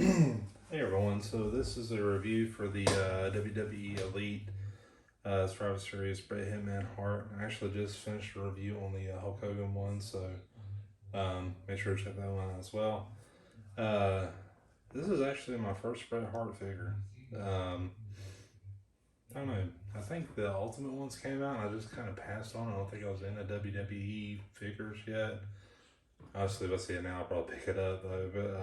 Hey everyone, so this is a review for the WWE Elite Survivor Series Bret Hitman Hart. I actually just finished a review on the Hulk Hogan one, so make sure to check that one out as well. This is actually my first Bret Hart figure. I don't know, I think the Ultimate ones came out and I just kind of passed on. I don't think I was into WWE figures yet. Obviously, if I see it now, I'll probably pick it up though, but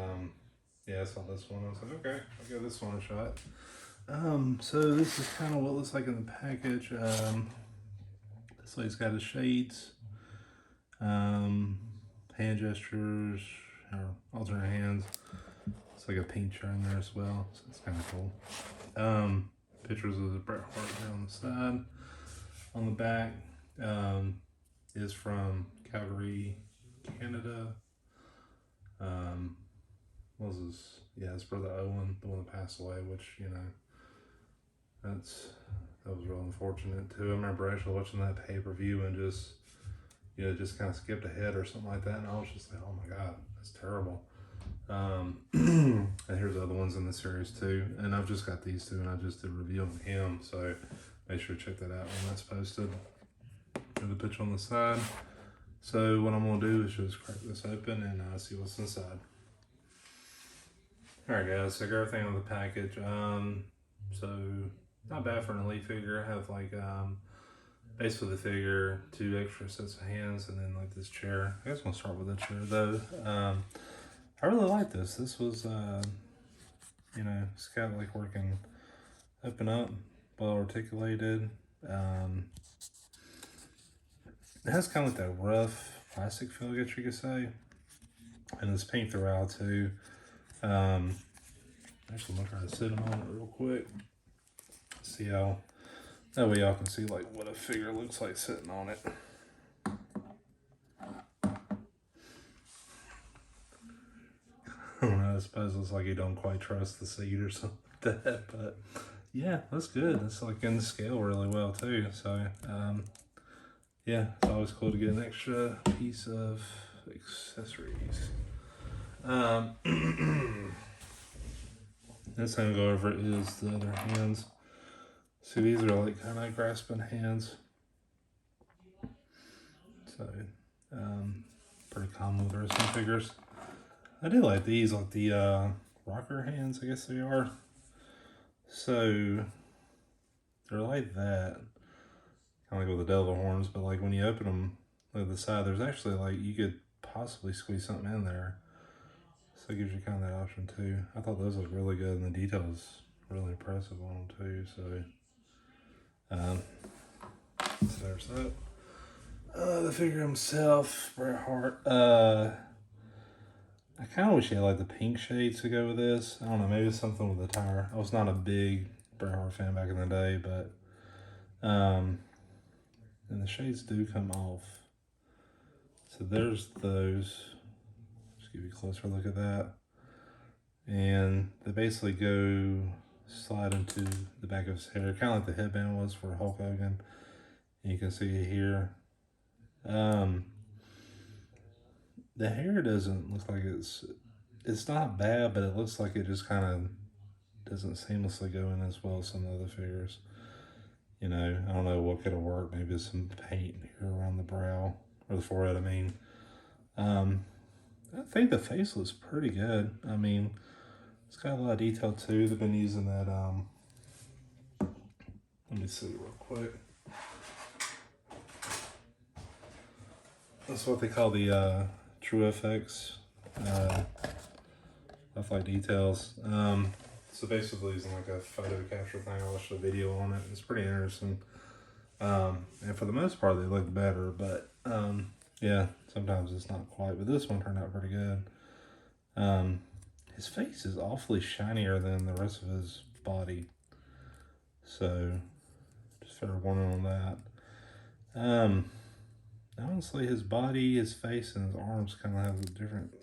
yeah, I saw this one. I was like, okay, I'll give this one a shot. So this is kind of what it looks like in the package. This lady's got his shades, hand gestures, or alternate hands. It's like a paint jar in there as well, so it's kind of cool. Pictures of the Bret Hart there on the side. On the back is from Calgary, Canada. What was his? Yeah, his brother Owen, the one that passed away, which, you know, that was real unfortunate too. I remember actually watching that pay-per-view and just, you know, just kind of skipped ahead or something like that, and I was just like, oh my god, that's terrible. And here's other ones in the series too, and I've just got these two, and I just did a review on him, so make sure to check that out when that's posted. Here's the picture on the side. So what I'm gonna do is just crack this open and see what's inside. Alright guys, so I got everything out of the package. So not bad for an elite figure. I have like base for the figure, 2 extra sets of hands, and then like this chair. I guess I'm gonna start with the chair though. I really like this. This was you know, it's got like working open up, well articulated. It has kind of like that rough plastic feel, I guess you could say. And this paint throughout too. Actually, I'm gonna try to sit them on it real quick. See how, that way y'all can see like what a figure looks like sitting on it. I don't know, I suppose it's like you don't quite trust the seat or something like that, but yeah, that's good. It's like in the scale really well too. So yeah, it's always cool to get an extra piece of accessories. Next thing I'll go over is the other hands. See, these are like kind of grasping hands. So, pretty common with wrestling figures. I do like these, like the rocker hands, I guess they are. So, they're like that. Kind of like with the devil horns, but like when you open them, like the side, there's actually like, you could possibly squeeze something in there. So it gives you kind of that option too. I thought those looked really good, and the detail is really impressive on them too. So, so there's that. The figure himself, Bret Hart. I kind of wish he had like the pink shades to go with this. I don't know, maybe it's something with the tire. I was not a big Bret Hart fan back in the day, but and the shades do come off. So there's those. Just give you a closer look at that. And they basically go slide into the back of his hair, kind of like the headband was for Hulk Hogan. And you can see it here. The hair doesn't look like it's not bad, but it looks like it just kind of doesn't seamlessly go in as well as some other figures. You know, I don't know what could have worked. Maybe some paint here around the brow, or the forehead, I mean. I think the face looks pretty good. I mean, it's got a lot of detail too. They've been using that, let me see real quick. That's what they call the True FX lifelike details. So basically using like a photo capture thing. I watched a video on it. It's pretty interesting. And for the most part, they look better, but yeah, sometimes it's not quite. But this one turned out pretty good. His face is awfully shinier than the rest of his body, so just fair warning on that. Honestly, his body, his face, and his arms kind of have a different,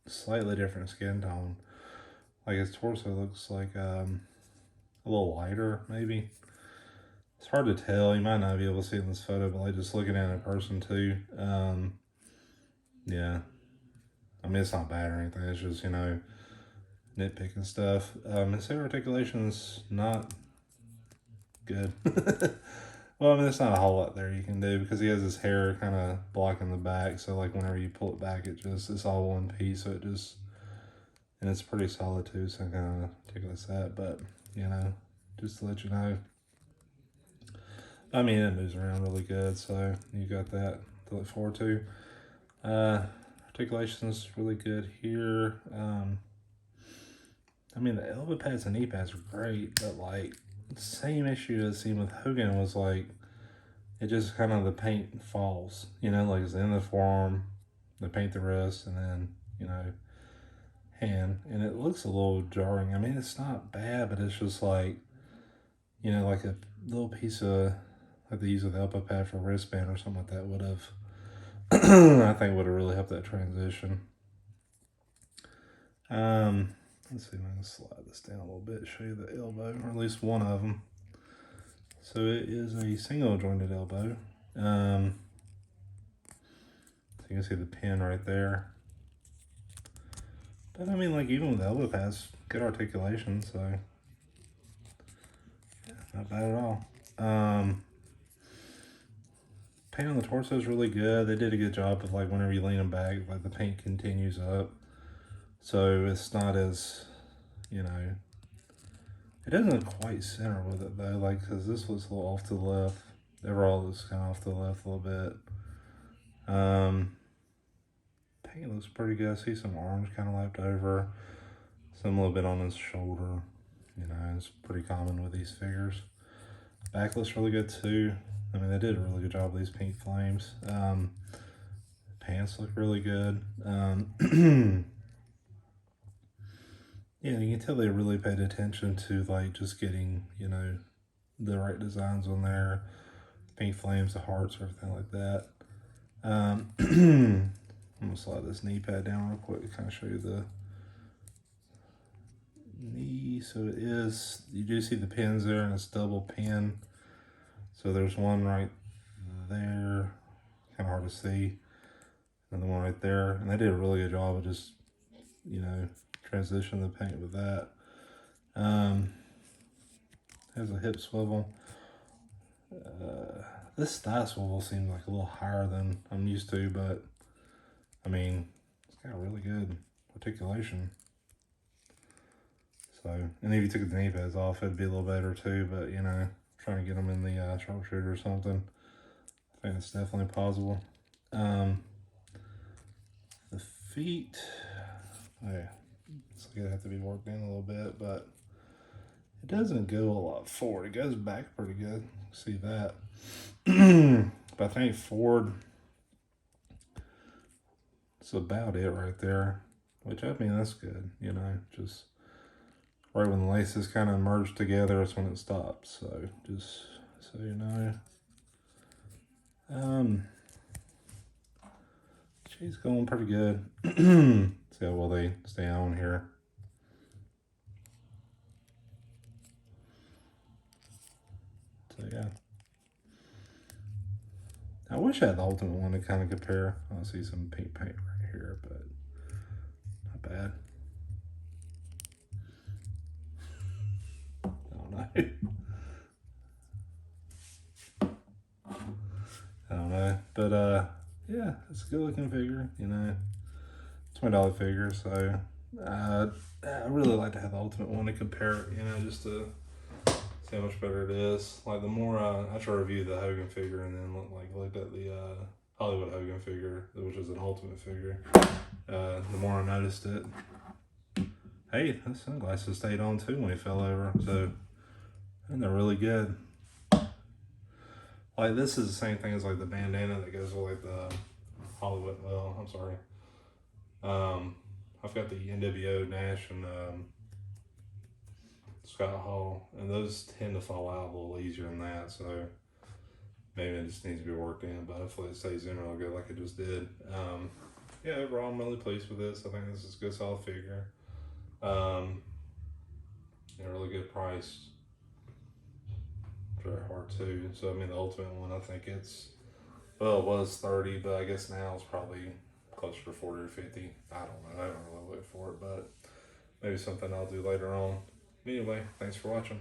slightly different skin tone. Like his torso looks like a little lighter, maybe. It's hard to tell. You might not be able to see it in this photo, but like just looking at it in person too. Yeah. I mean, it's not bad or anything. It's just, you know, nitpicking stuff. His hair articulation is not good. Well, I mean, there's not a whole lot there you can do because he has his hair kind of blocking the back. So, like, whenever you pull it back, it's all one piece. So, and it's pretty solid too. So, I kind of articulates that. But, you know, just to let you know. I mean, it moves around really good. So, you got that to look forward to. Articulation's really good here. I mean, the elbow pads and knee pads are great, but like, same issue as seen with Hogan was like, it just kind of the paint falls, you know, like it's in the forearm, they paint the wrist, and then, you know, hand, and it looks a little jarring. I mean, it's not bad, but it's just like, you know, like a little piece of, like they use with the elbow pad for a wristband or something like that would have, I think would have really helped that transition. Let's see if I can slide this down a little bit, show you the elbow, or at least one of them. So it is a single jointed elbow. So you can see the pin right there. But I mean, like, even with the elbow pads, good articulation, so yeah, not bad at all. Paint on the torso is really good. They did a good job of, like, whenever you lean them back, like, the paint continues up. So it's not as, you know, it doesn't quite center with it though, like, because this looks a little off to the left. Overall, looks kind of off to the left a little bit. Paint looks pretty good. I see some orange kind of left over, some a little bit on his shoulder. You know, it's pretty common with these figures. Back looks really good too. I mean, they did a really good job with these pink flames. Pants look really good. Yeah, you can tell they really paid attention to, like, just getting, you know, the right designs on there. Pink flames, the hearts, everything like that. I'm going to slide this knee pad down real quick to kind of show you the knee. So it is, you do see the pins there, and it's double pin. So there's one right there, kind of hard to see. Another one right there. And they did a really good job of just, you know, transition the paint with that. Has a hip swivel. This thigh swivel seems like a little higher than I'm used to, but I mean, it's got really good articulation. So, and if you took the knee pads off, it'd be a little better too, but you know, trying to get them in the sharpshooter or something, I think it's definitely possible. The feet, oh yeah, it's gonna have to be worked in a little bit, but it doesn't go a lot forward. It goes back pretty good. See that. But I think forward, it's about it right there. Which, I mean, that's good. You know, just right when the laces kind of merge together, that's when it stops. So, just so you know. She's going pretty good. See how well they stay on here. So, yeah. I wish I had the ultimate one to kind of compare. I see some pink paint right here, but not bad. I don't know. I don't know. But, yeah, it's a good looking figure, you know. $20 figure, so I really like to have the ultimate one to compare it, you know, just to see how much better it is. Like, the more I try to review the Hogan figure and then looked at the Hollywood Hogan figure, which is an ultimate figure, the more I noticed it. Hey, the sunglasses stayed on too when he fell over, so, and they're really good. Like, this is the same thing as like the bandana that goes with like the Hollywood, well, I'm sorry. I've got the NWO Nash and Scott Hall, and those tend to fall out a little easier than that, so maybe it just needs to be worked in, but hopefully it stays in real good like it just did. Yeah, overall I'm really pleased with this. I think this is a good solid figure. A really good price. Very hard too. So I mean, the ultimate one, I think it's, well, it was 30, but I guess now it's probably closer to 40 or 50. I don't know. I haven't really looked for it, but maybe something I'll do later on. Anyway, thanks for watching.